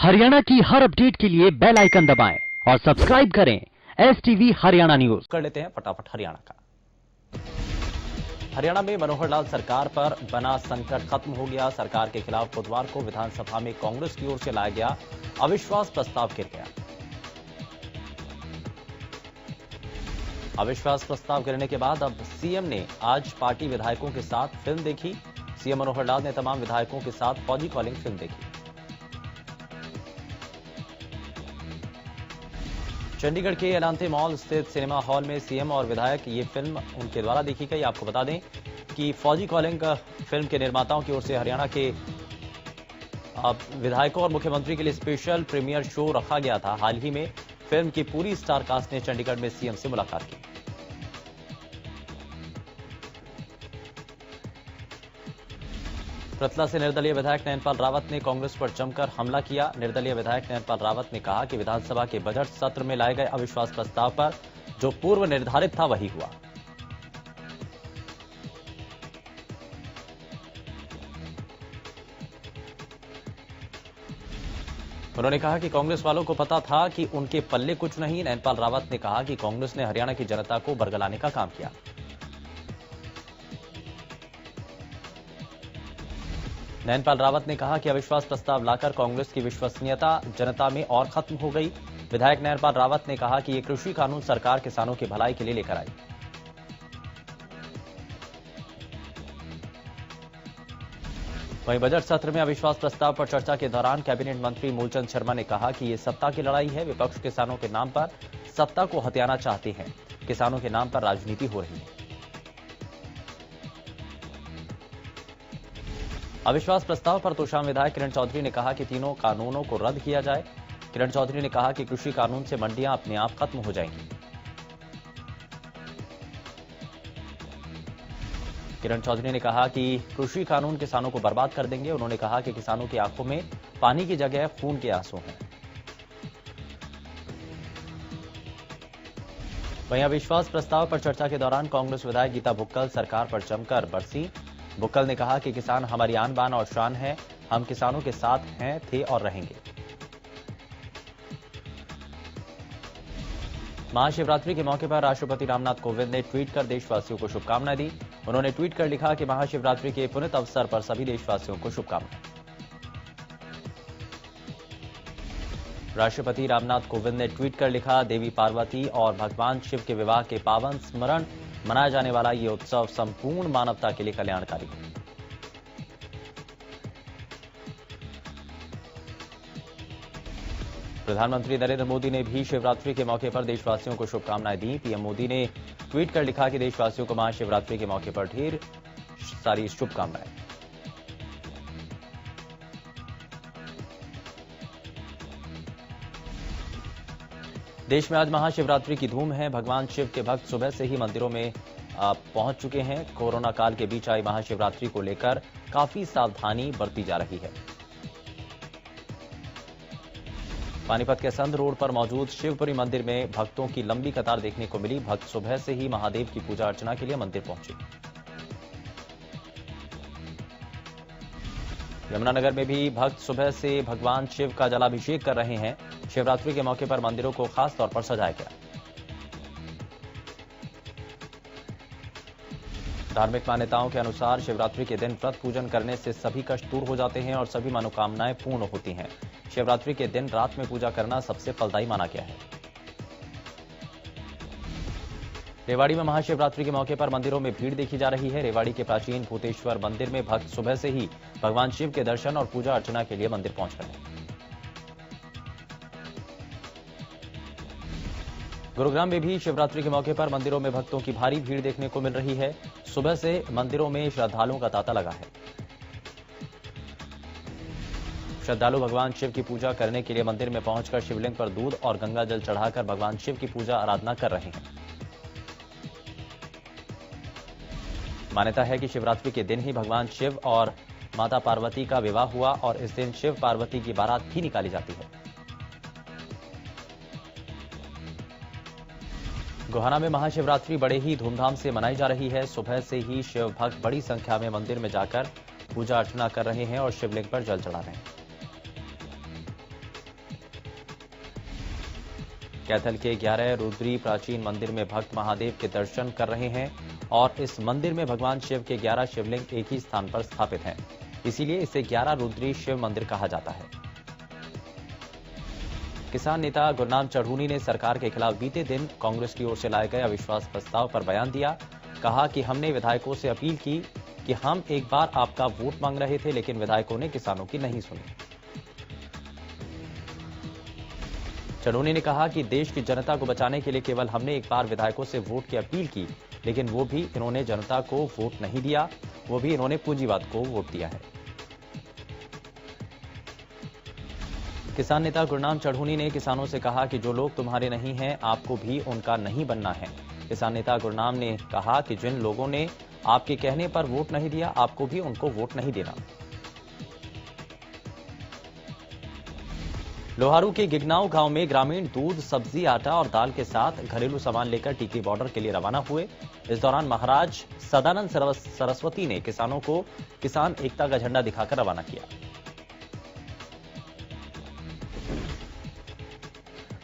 हरियाणा की हर अपडेट के लिए बेल आइकन दबाएं और सब्सक्राइब करें STV हरियाणा न्यूज। कर लेते हैं फटाफट हरियाणा का। हरियाणा में मनोहर लाल सरकार पर बना संकट खत्म हो गया। सरकार के खिलाफ बुधवार को विधानसभा में कांग्रेस की ओर से लाया गया अविश्वास प्रस्ताव गिर गया। अविश्वास प्रस्ताव गिरने के बाद अब सीएम ने आज पार्टी विधायकों के साथ फिल्म देखी। सीएम मनोहर लाल ने तमाम विधायकों के साथ फौजी कॉलिंग फिल्म देखी। चंडीगढ़ के एलांते मॉल स्थित सिनेमा हॉल में सीएम और विधायक ये फिल्म उनके द्वारा देखी गई। आपको बता दें कि फौजी कॉलिंग फिल्म के निर्माताओं की ओर से हरियाणा के विधायकों और मुख्यमंत्री के लिए स्पेशल प्रीमियर शो रखा गया था। हाल ही में फिल्म की पूरी स्टार कास्ट ने चंडीगढ़ में सीएम से मुलाकात की। रतला से निर्दलीय विधायक नैनपाल रावत ने कांग्रेस पर जमकर हमला किया। निर्दलीय विधायक नैनपाल रावत ने कहा कि विधानसभा के बजट सत्र में लाए गए अविश्वास प्रस्ताव पर जो पूर्व निर्धारित था वही हुआ। उन्होंने कहा कि कांग्रेस वालों को पता था कि उनके पल्ले कुछ नहीं। नैनपाल रावत ने कहा कि कांग्रेस ने हरियाणा की जनता को बरगलाने का काम किया। नैनपाल रावत ने कहा कि अविश्वास प्रस्ताव लाकर कांग्रेस की विश्वसनीयता जनता में और खत्म हो गई। विधायक नैनपाल रावत ने कहा कि ये कृषि कानून सरकार किसानों की भलाई के लिए लेकर आई। वहीं बजट सत्र में अविश्वास प्रस्ताव पर चर्चा के दौरान कैबिनेट मंत्री मूलचंद शर्मा ने कहा कि ये सत्ता की लड़ाई है। विपक्ष किसानों के नाम पर सत्ता को हथियाना चाहते हैं। किसानों के नाम पर राजनीति हो रही है। अविश्वास प्रस्ताव पर तोशाम विधायक किरण चौधरी ने कहा कि तीनों कानूनों को रद्द किया जाए। किरण चौधरी ने कहा कि कृषि कानून से मंडियां अपने आप खत्म हो जाएंगी। किरण चौधरी ने कहा कि कृषि कानून किसानों को बर्बाद कर देंगे। उन्होंने कहा कि किसानों की आंखों में पानी की जगह खून के आंसू हैं। वहीं अविश्वास प्रस्ताव पर चर्चा के दौरान कांग्रेस विधायक गीता भुक्कल सरकार पर जमकर बरसी। भुक्कल ने कहा कि किसान हमारी आन बान और शान है। हम किसानों के साथ हैं, थे और रहेंगे। महाशिवरात्रि के मौके पर राष्ट्रपति रामनाथ कोविंद ने ट्वीट कर देशवासियों को शुभकामनाएं दी। उन्होंने ट्वीट कर लिखा कि महाशिवरात्रि के पुनीत अवसर पर सभी देशवासियों को शुभकामनाएं। राष्ट्रपति रामनाथ कोविंद ने ट्वीट कर लिखा, देवी पार्वती और भगवान शिव के विवाह के पावन स्मरण मनाया जाने वाला ये उत्सव संपूर्ण मानवता के लिए कल्याणकारी है। प्रधानमंत्री नरेंद्र मोदी ने भी शिवरात्रि के मौके पर देशवासियों को शुभकामनाएं दी। पीएम मोदी ने ट्वीट कर लिखा कि देशवासियों को महाशिवरात्रि के मौके पर ढेर सारी शुभकामनाएं। देश में आज महाशिवरात्रि की धूम है। भगवान शिव के भक्त सुबह से ही मंदिरों में पहुंच चुके हैं। कोरोना काल के बीच आई महाशिवरात्रि को लेकर काफी सावधानी बरती जा रही है। पानीपत के संध रोड पर मौजूद शिवपुरी मंदिर में भक्तों की लंबी कतार देखने को मिली। भक्त सुबह से ही महादेव की पूजा अर्चना के लिए मंदिर पहुंचे। यमुनानगर में भी भक्त सुबह से भगवान शिव का जलाभिषेक कर रहे हैं। शिवरात्रि के मौके पर मंदिरों को खास तौर पर सजाया गया। धार्मिक मान्यताओं के अनुसार शिवरात्रि के दिन व्रत पूजन करने से सभी कष्ट दूर हो जाते हैं और सभी मनोकामनाएं पूर्ण होती हैं। शिवरात्रि के दिन रात में पूजा करना सबसे फलदायी माना गया है। रेवाड़ी में महाशिवरात्रि के मौके पर मंदिरों में भीड़ देखी जा रही है। रेवाड़ी के प्राचीन भूतेश्वर मंदिर में भक्त सुबह से ही भगवान शिव के दर्शन और पूजा अर्चना के लिए मंदिर पहुंच गए हैं। गुरुग्राम में भी शिवरात्रि के मौके पर मंदिरों में भक्तों की भारी भीड़ देखने को मिल रही है। सुबह से मंदिरों में श्रद्धालुओं का तांता लगा है। श्रद्धालु भगवान शिव की पूजा करने के लिए मंदिर में पहुंचकर शिवलिंग पर दूध और गंगा जल चढ़ाकर भगवान शिव की पूजा आराधना कर रहे हैं। मान्यता है कि शिवरात्रि के दिन ही भगवान शिव और माता पार्वती का विवाह हुआ और इस दिन शिव पार्वती की बारात भी निकाली जाती है। गोहाना में महाशिवरात्रि बड़े ही धूमधाम से मनाई जा रही है। सुबह से ही शिव भक्त बड़ी संख्या में मंदिर में जाकर पूजा अर्चना कर रहे हैं और शिवलिंग पर जल चढ़ा रहे हैं। कैथल के 11 रुद्री प्राचीन मंदिर में भक्त महादेव के दर्शन कर रहे हैं और इस मंदिर में भगवान शिव के 11 शिवलिंग एक ही स्थान पर स्थापित हैं। इसीलिए इसे 11 रुद्री शिव मंदिर कहा जाता है। किसान नेता गुरनाम चढ़ूनी ने सरकार के खिलाफ बीते दिन कांग्रेस की ओर से लाए गए अविश्वास प्रस्ताव पर बयान दिया। कहा कि हमने विधायकों से अपील की कि हम एक बार आपका वोट मांग रहे थे, लेकिन विधायकों ने किसानों की नहीं सुनी। चढ़ूनी ने कहा कि देश की जनता को बचाने के लिए केवल हमने एक बार विधायकों से वोट की अपील की, लेकिन वो भी इन्होंने जनता को वोट नहीं दिया, वो भी इन्होंने पूंजीवाद को वोट दिया है। किसान नेता गुरनाम चढ़ूनी ने किसानों से कहा कि जो लोग तुम्हारे नहीं हैं, आपको भी उनका नहीं बनना है। किसान नेता गुरनाम ने कहा कि जिन लोगों ने आपके कहने पर वोट नहीं दिया, आपको भी उनको वोट नहीं देना। लोहारू के गिगनाऊ गांव में ग्रामीण दूध, सब्जी, आटा और दाल के साथ घरेलू सामान लेकर टीकरी बॉर्डर के लिए रवाना हुए। इस दौरान महाराज सदानंद सरस्वती ने किसानों को किसान एकता का झंडा दिखाकर रवाना किया।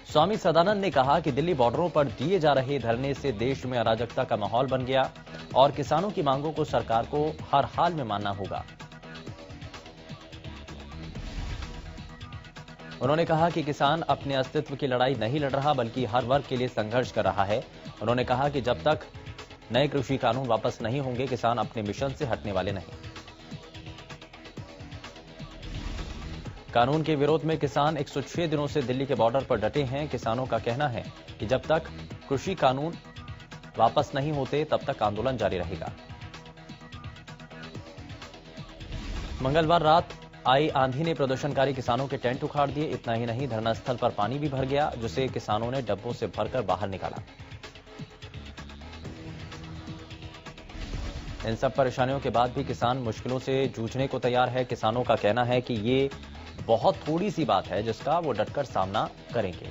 स्वामी सदानंद ने कहा कि दिल्ली बॉर्डरों पर दिए जा रहे धरने से देश में अराजकता का माहौल बन गया और किसानों की मांगों को सरकार को हर हाल में मानना होगा। उन्होंने कहा कि किसान अपने अस्तित्व की लड़ाई नहीं लड़ रहा, बल्कि हर वर्ग के लिए संघर्ष कर रहा है। उन्होंने कहा कि जब तक नए कृषि कानून वापस नहीं होंगे, किसान अपने मिशन से हटने वाले नहीं। कानून के विरोध में किसान 106 दिनों से दिल्ली के बॉर्डर पर डटे हैं। किसानों का कहना है कि जब तक कृषि कानून वापस नहीं होते, तब तक आंदोलन जारी रहेगा। मंगलवार रात आई आंधी ने प्रदर्शनकारी किसानों के टेंट उखाड़ दिए। इतना ही नहीं, धरना स्थल पर पानी भी भर गया, जिसे किसानों ने डब्बों से भरकर बाहर निकाला। इन सब परेशानियों के बाद भी किसान मुश्किलों से जूझने को तैयार है। किसानों का कहना है कि ये बहुत थोड़ी सी बात है जिसका वो डटकर सामना करेंगे।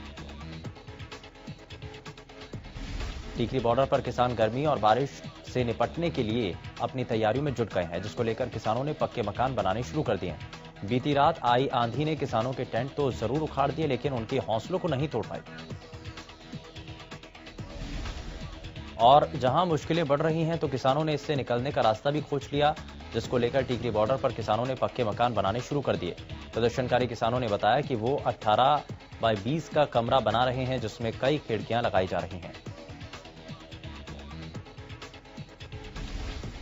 टीकरी बॉर्डर पर किसान गर्मी और बारिश से निपटने के लिए अपनी तैयारियों में जुट गए हैं, जिसको लेकर किसानों ने पक्के मकान बनाने शुरू कर दिए हैं। बीती रात आई आंधी ने किसानों के टेंट तो जरूर उखाड़ दिए, लेकिन उनके हौसलों को नहीं तोड़ पाई। और जहां मुश्किलें बढ़ रही हैं, तो किसानों ने इससे निकलने का रास्ता भी खोज लिया, जिसको लेकर टीकरी बॉर्डर पर किसानों ने पक्के मकान बनाने शुरू कर दिए। प्रदर्शनकारी किसानों ने बताया कि वो 18 बाय 20 का कमरा बना रहे हैं, जिसमें कई खिड़कियां लगाई जा रही हैं।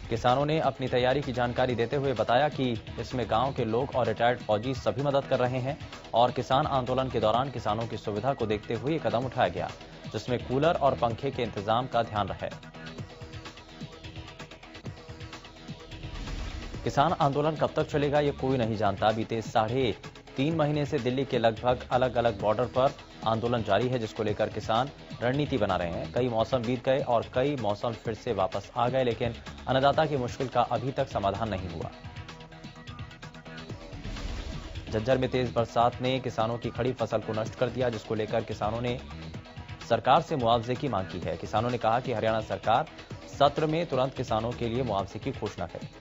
किसानों ने अपनी तैयारी की जानकारी देते हुए बताया कि इसमें गांव के लोग और रिटायर्ड फौजी सभी मदद कर रहे हैं और किसान आंदोलन के दौरान किसानों की सुविधा को देखते हुए ये कदम उठाया गया, जिसमें कूलर और पंखे के इंतजाम का ध्यान रहे। किसान आंदोलन कब तक चलेगा, ये कोई नहीं जानता। बीते 3.5 महीने से दिल्ली के लगभग अलग अलग बॉर्डर पर आंदोलन जारी है, जिसको लेकर किसान रणनीति बना रहे हैं। कई मौसम बीत गए और कई मौसम फिर से वापस आ गए, लेकिन अन्नदाता की मुश्किल का अभी तक समाधान नहीं हुआ। झज्जर में तेज बरसात ने किसानों की खड़ी फसल को नष्ट कर दिया, जिसको लेकर किसानों ने सरकार से मुआवजे की मांग की है। किसानों ने कहा कि हरियाणा सरकार सत्र में तुरंत किसानों के लिए मुआवजे की घोषणा करे।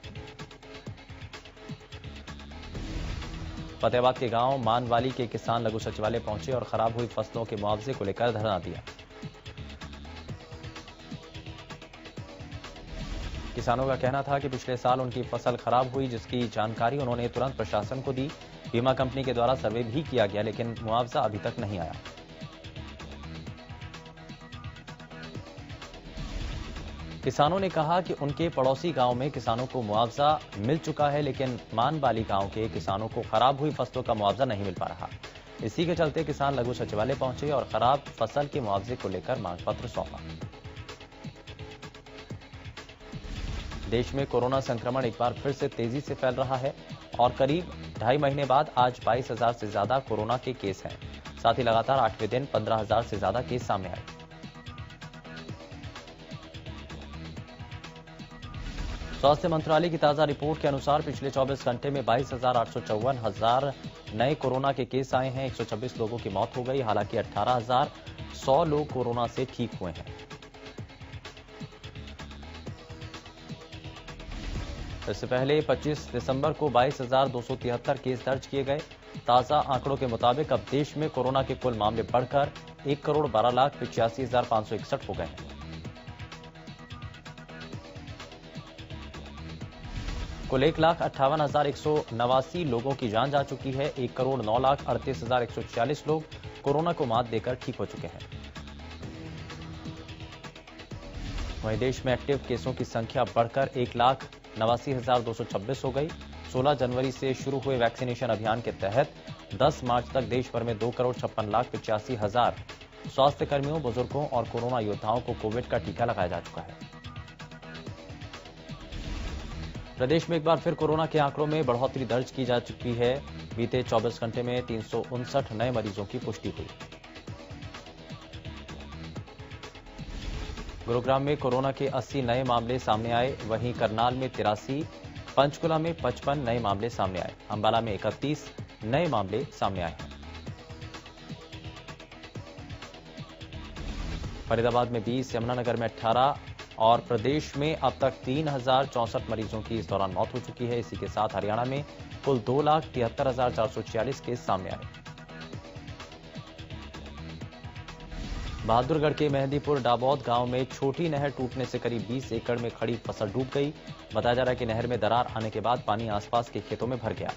फतेहाबाद के गांव मानवाली के किसान लघु सचिवालय पहुंचे और खराब हुई फसलों के मुआवजे को लेकर धरना दिया। किसानों का कहना था कि पिछले साल उनकी फसल खराब हुई, जिसकी जानकारी उन्होंने तुरंत प्रशासन को दी। बीमा कंपनी के द्वारा सर्वे भी किया गया, लेकिन मुआवजा अभी तक नहीं आया। किसानों ने कहा कि उनके पड़ोसी गांव में किसानों को मुआवजा मिल चुका है, लेकिन मानवाली गांव के किसानों को खराब हुई फसलों का मुआवजा नहीं मिल पा रहा। इसी के चलते किसान लघु सचिवालय पहुंचे और खराब फसल के मुआवजे को लेकर मांग पत्र सौंपा। देश में कोरोना संक्रमण एक बार फिर से तेजी से फैल रहा है और करीब 2.5 महीने बाद आज 22,000 से ज्यादा कोरोना के केस हैं। साथ ही लगातार 8वें दिन 15,000 से ज्यादा केस सामने आए। स्वास्थ्य मंत्रालय की ताजा रिपोर्ट के अनुसार पिछले 24 घंटे में 22,854 नए कोरोना के केस आए हैं। 126 लोगों की मौत हो गई, हालांकि 18,100 लोग कोरोना से ठीक हुए हैं। इससे पहले 25 दिसंबर को 22,273 केस दर्ज किए गए। ताजा आंकड़ों के मुताबिक अब देश में कोरोना के कुल मामले बढ़कर 1,12,85,561 हो गए हैं। कुल 1,58,189 लोगों की जान जा चुकी है। 1,09,38,140 लोग कोरोना को मात देकर ठीक हो चुके हैं। वहीं देश में एक्टिव केसों की संख्या बढ़कर 1,89,226 हो गई। 16 जनवरी से शुरू हुए वैक्सीनेशन अभियान के तहत 10 मार्च तक देश भर में 2,56,85,000 स्वास्थ्य कर्मियों, बुजुर्गों और कोरोना योद्धाओं को कोविड का टीका लगाया जा चुका है। प्रदेश में एक बार फिर कोरोना के आंकड़ों में बढ़ोतरी दर्ज की जा चुकी है। बीते 24 घंटे में 359 नए मरीजों की पुष्टि हुई। गुरुग्राम में कोरोना के 80 नए मामले सामने आए। वहीं करनाल में 83, पंचकुला में 55 नए मामले सामने आए। अंबाला में 31 नए मामले सामने आए हैं। फरीदाबाद में 20, यमुनानगर में 18 और प्रदेश में अब तक 3,064 मरीजों की इस दौरान मौत हो चुकी है। इसी के साथ हरियाणा में कुल 2,73,446 केस सामने आए। बहादुरगढ़ के मेहंदीपुर डाबौद गांव में छोटी नहर टूटने से करीब 20 एकड़ में खड़ी फसल डूब गई। बताया जा रहा है कि नहर में दरार आने के बाद पानी आसपास के खेतों में भर गया।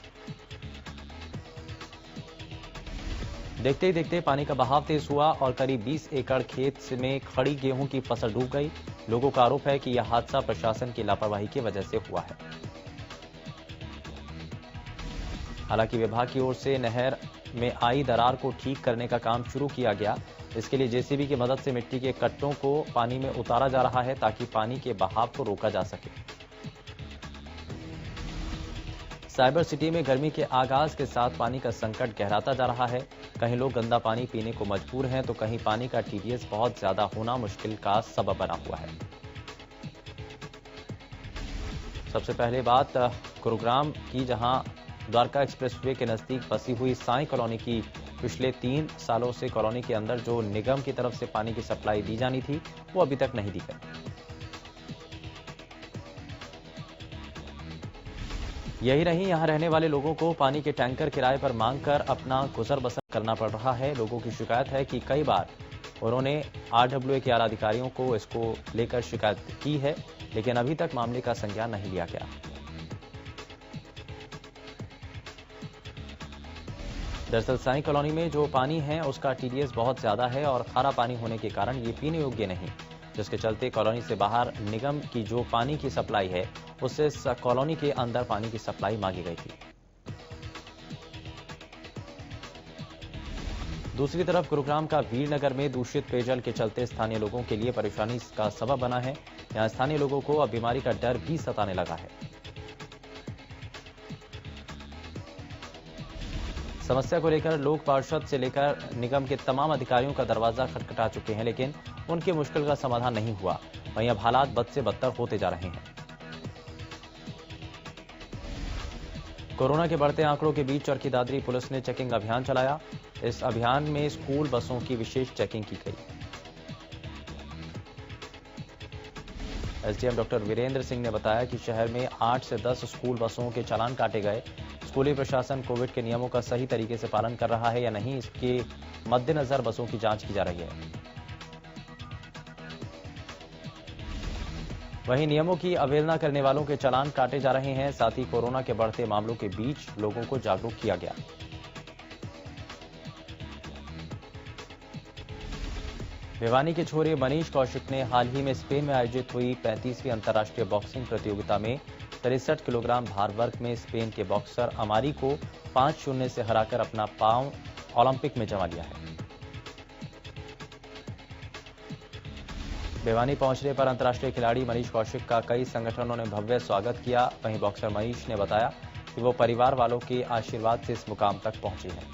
देखते ही देखते पानी का बहाव तेज हुआ और करीब 20 एकड़ खेत में खड़ी गेहूं की फसल डूब गई। लोगों का आरोप है कि यह हादसा प्रशासन की लापरवाही की वजह से हुआ है। हालांकि विभाग की ओर से नहर में आई दरार को ठीक करने का काम शुरू किया गया। इसके लिए जेसीबी की मदद से मिट्टी के कट्टों को पानी में उतारा जा रहा है ताकि पानी के बहाव को रोका जा सके। साइबर सिटी में गर्मी के आगाज के साथ पानी का संकट गहराता जा रहा है। कहीं लोग गंदा पानी पीने को मजबूर हैं तो कहीं पानी का टीडीएस बहुत ज्यादा होना मुश्किल का सबब बना हुआ है। सबसे पहले बात गुरुग्राम की, जहां द्वारका एक्सप्रेसवे के नजदीक बसी हुई साई कॉलोनी की पिछले 3 सालों से कॉलोनी के अंदर जो निगम की तरफ से पानी की सप्लाई दी जानी थी वो अभी तक नहीं दी गई। यही नहीं, यहां रहने वाले लोगों को पानी के टैंकर किराए पर मांगकर अपना गुजर बसर करना पड़ रहा है। लोगों की शिकायत है कि कई बार उन्होंने आरडब्ल्यूए के आला अधिकारियों को इसको लेकर शिकायत की है, लेकिन अभी तक मामले का संज्ञान नहीं लिया गया। दरअसल साई कॉलोनी में जो पानी है उसका टीडीएस बहुत ज्यादा है और खारा पानी होने के कारण ये पीने योग्य नहीं, जिसके चलते कॉलोनी से बाहर निगम की जो पानी की सप्लाई है उससे कॉलोनी के अंदर पानी की सप्लाई मांगी गई थी। दूसरी तरफ गुरुग्राम का वीरनगर में दूषित पेयजल के चलते स्थानीय लोगों के लिए परेशानी का सबब बना है। यहां स्थानीय लोगों को अब बीमारी का डर भी सताने लगा है। समस्या को लेकर लोक पार्षद से लेकर निगम के तमाम अधिकारियों का दरवाजा खटखटा चुके हैं, लेकिन उनकी मुश्किल का समाधान नहीं हुआ। वहीं अब हालात बद से बदतर होते जा रहे हैं। कोरोना के बढ़ते आंकड़ों के बीच चरखी दादरी पुलिस ने चेकिंग अभियान चलाया। इस अभियान में स्कूल बसों की विशेष चेकिंग की गई। एसडीएम डॉक्टर वीरेंद्र सिंह ने बताया कि शहर में 8 से 10 स्कूल बसों के चालान काटे गए। स्कूली प्रशासन कोविड के नियमों का सही तरीके से पालन कर रहा है या नहीं, इसके मद्देनजर बसों की जांच की जा रही है। वहीं नियमों की अवहेलना करने वालों के चालान काटे जा रहे हैं। साथ ही कोरोना के बढ़ते मामलों के बीच लोगों को जागरूक किया गया। भिवानी के छोरे मनीष कौशिक ने हाल ही में स्पेन में आयोजित हुई 35वीं अंतर्राष्ट्रीय बॉक्सिंग प्रतियोगिता में 63 किलोग्राम भार वर्ग में स्पेन के बॉक्सर अमारी को 5-0 से हराकर अपना पांव ओलंपिक में जमा लिया है। भिवानी पहुंचने पर अंतर्राष्ट्रीय खिलाड़ी मनीष कौशिक का कई संगठनों ने भव्य स्वागत किया। वहीं बॉक्सर मनीष ने बताया कि वो परिवार वालों के आशीर्वाद से इस मुकाम तक पहुंचे हैं।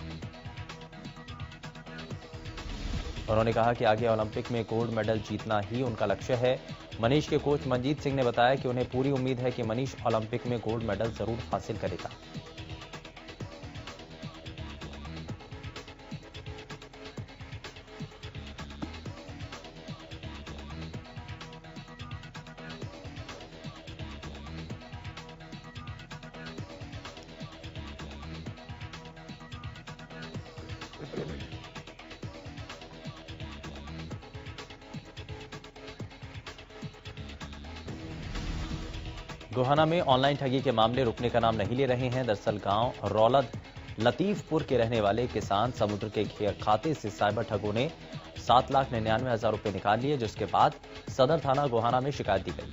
उन्होंने कहा कि आगे ओलंपिक में गोल्ड मेडल जीतना ही उनका लक्ष्य है। मनीष के कोच मंजीत सिंह ने बताया कि उन्हें पूरी उम्मीद है कि मनीष ओलंपिक में गोल्ड मेडल जरूर हासिल करेगा। गोहाना में ऑनलाइन ठगी के मामले रुकने का नाम नहीं ले रहे हैं। दरअसल गांव रौलद लतीफपुर के रहने वाले किसान समुद्र के खाते से साइबर ठगों ने 7,99,000 रुपए निकाल लिए, जिसके बाद सदर थाना गोहाना में शिकायत दी गई।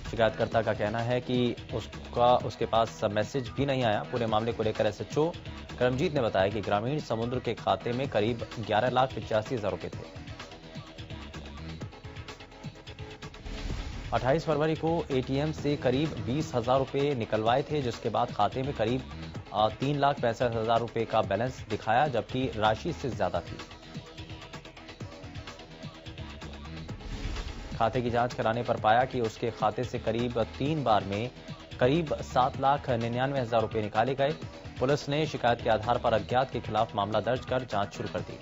शिकायतकर्ता का कहना है कि उसके पास मैसेज भी नहीं आया। पूरे मामले को लेकर एसएचओ करमजीत ने बताया कि ग्रामीण समुद्र के खाते में करीब 11,85,000 रुपए थे। 28 फरवरी को एटीएम से करीब 20,000 रुपए निकलवाए थे, जिसके बाद खाते में करीब 3,65,000 रुपए का बैलेंस दिखाया, जबकि राशि से ज्यादा थी। खाते की जांच कराने पर पाया कि उसके खाते से करीब 3 बार में करीब 7,99,000 रुपए निकाले गए। पुलिस ने शिकायत के आधार पर अज्ञात के खिलाफ मामला दर्ज कर जांच शुरू कर दी।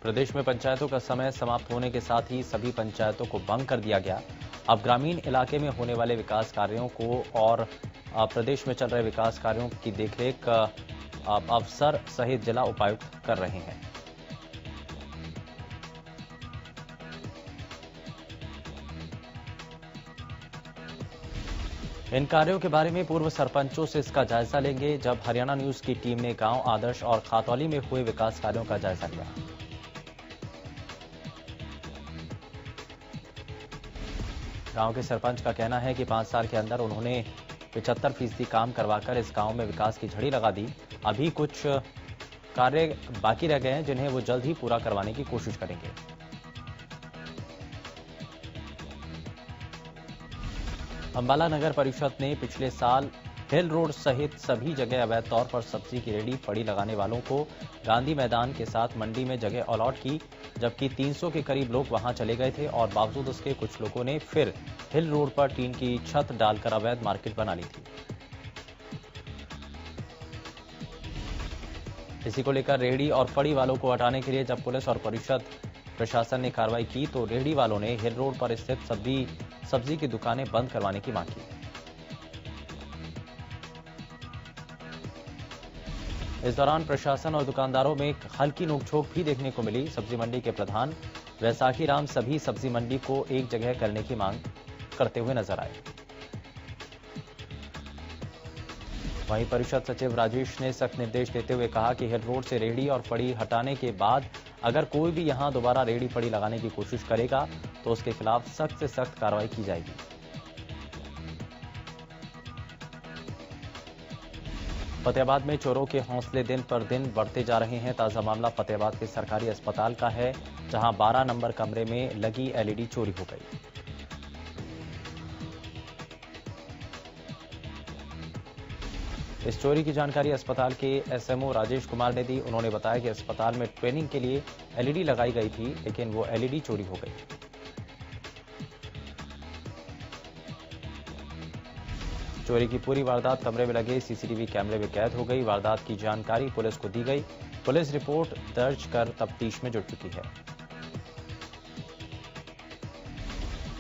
प्रदेश में पंचायतों का समय समाप्त होने के साथ ही सभी पंचायतों को भंग कर दिया गया। अब ग्रामीण इलाके में होने वाले विकास कार्यों को और प्रदेश में चल रहे विकास कार्यों की देखरेख अफसर सहित जिला उपायुक्त कर रहे हैं। इन कार्यों के बारे में पूर्व सरपंचों से इसका जायजा लेंगे। जब हरियाणा न्यूज की टीम ने गांव आदर्श और खातौली में हुए विकास कार्यों का जायजा लिया। गांव के सरपंच का कहना है कि 5 साल के अंदर उन्होंने 75% काम करवाकर इस गांव में विकास की झड़ी लगा दी। अभी कुछ कार्य बाकी रह गए हैं, जिन्हें वो जल्द ही पूरा करवाने की कोशिश करेंगे। अंबाला नगर परिषद ने पिछले साल हिल रोड सहित सभी जगह अवैध तौर पर सब्जी की रेडी फड़ी लगाने वालों को गांधी मैदान के साथ मंडी में जगह अलॉट की, जबकि 300 के करीब लोग वहां चले गए थे और बावजूद उसके कुछ लोगों ने फिर हिल रोड पर टीन की छत डालकर अवैध मार्केट बना ली थी। इसी को लेकर रेहड़ी और फड़ी वालों को हटाने के लिए जब पुलिस और परिषद प्रशासन ने कार्रवाई की तो रेहड़ी वालों ने हिल रोड पर स्थित सब्जी की दुकानें बंद करवाने की मांग की। इस दौरान प्रशासन और दुकानदारों में हल्की नोकझोंक भी देखने को मिली। सब्जी मंडी के प्रधान वैसाखी राम सभी सब्जी मंडी को एक जगह करने की मांग करते हुए नजर आए। वहीं परिषद सचिव राजेश ने सख्त निर्देश देते हुए कहा कि हिल रोड से रेहड़ी और फड़ी हटाने के बाद अगर कोई भी यहां दोबारा रेहड़ी फड़ी लगाने की कोशिश करेगा तो उसके खिलाफ सख्त से सख्त कार्रवाई की जाएगी। फतेहाबाद में चोरों के हौसले दिन पर दिन बढ़ते जा रहे हैं। ताजा मामला फतेहाबाद के सरकारी अस्पताल का है, जहां 12 नंबर कमरे में लगी एलईडी चोरी हो गई। इस चोरी की जानकारी अस्पताल के एसएमओ राजेश कुमार ने दी। उन्होंने बताया कि अस्पताल में ट्रेनिंग के लिए एलईडी लगाई गई थी, लेकिन वो एलईडी चोरी हो गई। चोरी की पूरी वारदात कमरे में लगे सीसीटीवी कैमरे में कैद हो गई। वारदात की जानकारी पुलिस को दी गई। पुलिस रिपोर्ट दर्ज कर तफ्तीश में जुट चुकी है।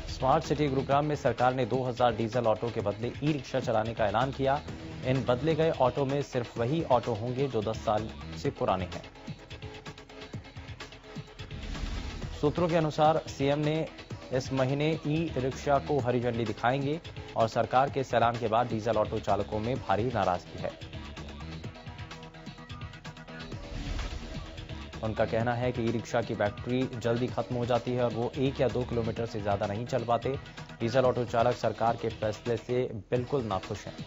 स्मार्ट सिटी गुरुग्राम में सरकार ने 2000 डीजल ऑटो के बदले ई रिक्शा चलाने का ऐलान किया। इन बदले गए ऑटो में सिर्फ वही ऑटो होंगे जो 10 साल से पुराने हैं। सूत्रों के अनुसार सीएम ने इस महीने ई रिक्शा को हरी झंडी दिखाएंगे और सरकार के इस ऐलान के बाद डीजल ऑटो चालकों में भारी नाराजगी है। उनका कहना है कि ई रिक्शा की बैटरी जल्दी खत्म हो जाती है और वो 1 या 2 किलोमीटर से ज्यादा नहीं चल पाते। डीजल ऑटो चालक सरकार के फैसले से बिल्कुल नाखुश हैं।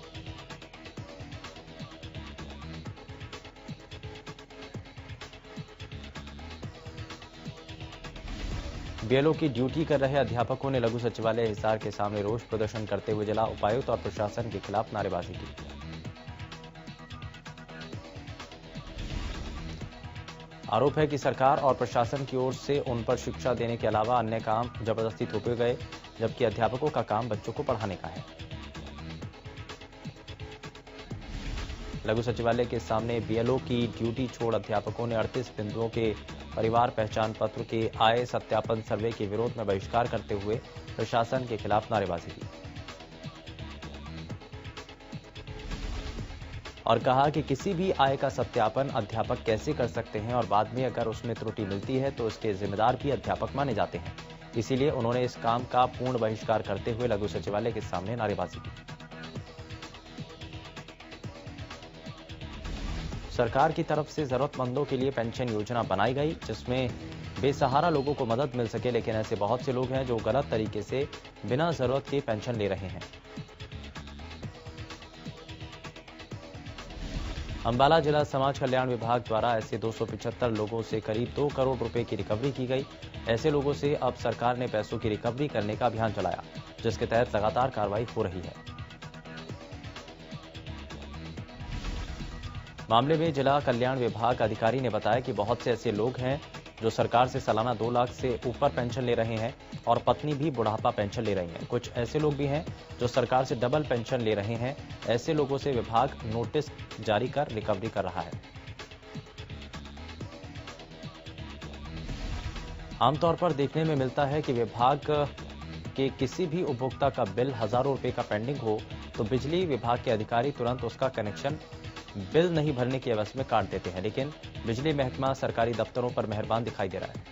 बीएलओ की ड्यूटी कर रहे अध्यापकों ने लघु सचिवालय हिसार के सामने रोष प्रदर्शन करते हुए जिला उपायुक्त और प्रशासन के खिलाफ नारेबाजी की। आरोप है कि सरकार और प्रशासन की ओर से उन पर शिक्षा देने के अलावा अन्य काम जबरदस्ती थोपे गए, जबकि अध्यापकों का काम बच्चों को पढ़ाने का है। लघु सचिवालय के सामने बीएलओ की ड्यूटी छोड़ अध्यापकों ने 38 बिंदुओं के परिवार पहचान पत्र के आय सत्यापन सर्वे के विरोध में बहिष्कार करते हुए प्रशासन के खिलाफ नारेबाजी की और कहा कि किसी भी आय का सत्यापन अध्यापक कैसे कर सकते हैं और बाद में अगर उसमें त्रुटि मिलती है तो उसके जिम्मेदार भी अध्यापक माने जाते हैं। इसीलिए उन्होंने इस काम का पूर्ण बहिष्कार करते हुए लघु सचिवालय के सामने नारेबाजी की। सरकार की तरफ से जरूरतमंदों के लिए पेंशन योजना बनाई गई, जिसमें बेसहारा लोगों को मदद मिल सके, लेकिन ऐसे बहुत से लोग हैं जो गलत तरीके से बिना जरूरत के पेंशन ले रहे हैं। अंबाला जिला समाज कल्याण विभाग द्वारा ऐसे 275 लोगों से करीब 2 करोड़ रुपए की रिकवरी की गई। ऐसे लोगों से अब सरकार ने पैसों की रिकवरी करने का अभियान चलाया, जिसके तहत लगातार कार्रवाई हो रही है। मामले में जिला कल्याण विभाग अधिकारी ने बताया कि बहुत से ऐसे लोग हैं जो सरकार से सालाना 2 लाख से ऊपर पेंशन ले रहे हैं और पत्नी भी बुढ़ापा पेंशन ले रही हैं। कुछ ऐसे लोग भी हैं जो सरकार से डबल पेंशन ले रहे हैं। ऐसे लोगों से विभाग नोटिस जारी कर रिकवरी कर रहा है। आमतौर पर देखने में मिलता है कि विभाग के किसी भी उपभोक्ता का बिल हजारों रुपए का पेंडिंग हो तो बिजली विभाग के अधिकारी तुरंत उसका कनेक्शन बिल नहीं भरने की एवज में काट देते हैं, लेकिन बिजली महकमा सरकारी दफ्तरों पर मेहरबान दिखाई दे रहा है।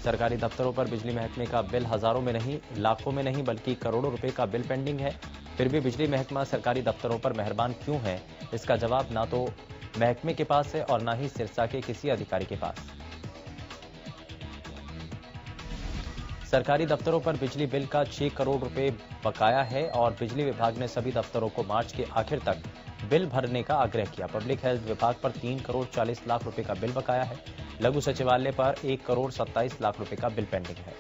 सरकारी दफ्तरों पर बिजली महकमे का बिल हजारों में नहीं, लाखों में नहीं, बल्कि करोड़ों रुपए का बिल पेंडिंग है। फिर भी बिजली महकमा सरकारी दफ्तरों पर मेहरबान क्यों है, इसका जवाब ना तो महकमे के पास है और ना ही सिरसा के किसी अधिकारी के पास। सरकारी दफ्तरों पर बिजली बिल का 6 करोड़ रुपए बकाया है और बिजली विभाग ने सभी दफ्तरों को मार्च के आखिर तक बिल भरने का आग्रह किया। पब्लिक हेल्थ विभाग पर 3 करोड़ 40 लाख रुपए का बिल बकाया है। लघु सचिवालय पर 1 करोड़ 27 लाख रुपए का बिल पेंडिंग है।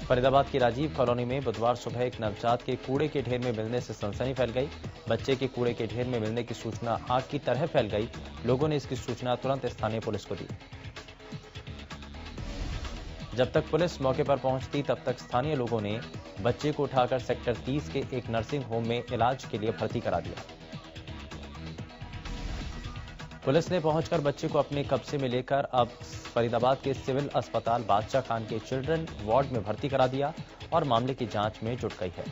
फरीदाबाद की राजीव कॉलोनी में बुधवार सुबह एक नवजात के कूड़े के ढेर में मिलने से सनसनी फैल गई। बच्चे के कूड़े के ढेर में मिलने की सूचना आग की तरह फैल गई। लोगों ने इसकी सूचना तुरंत स्थानीय पुलिस को दी। जब तक पुलिस मौके पर पहुंचती तब तक स्थानीय लोगों ने बच्चे को उठाकर सेक्टर 30 के एक नर्सिंग होम में इलाज के लिए भर्ती करा दिया। पुलिस ने पहुंचकर बच्चे को अपने कब्जे में लेकर अब फरीदाबाद के सिविल अस्पताल बादशाह खान के चिल्ड्रन वार्ड में भर्ती करा दिया और मामले की जांच में जुट गई है।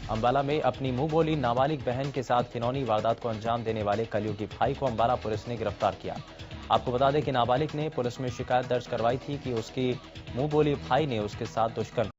अंबाला में अपनी मुंह बोली नाबालिग बहन के साथ घिनौनी वारदात को अंजाम देने वाले कलयुगी भाई को अंबाला पुलिस ने गिरफ्तार किया। आपको बता दें कि नाबालिग ने पुलिस में शिकायत दर्ज करवाई थी कि उसकी मुंह बोली भाई ने उसके साथ दुष्कर्म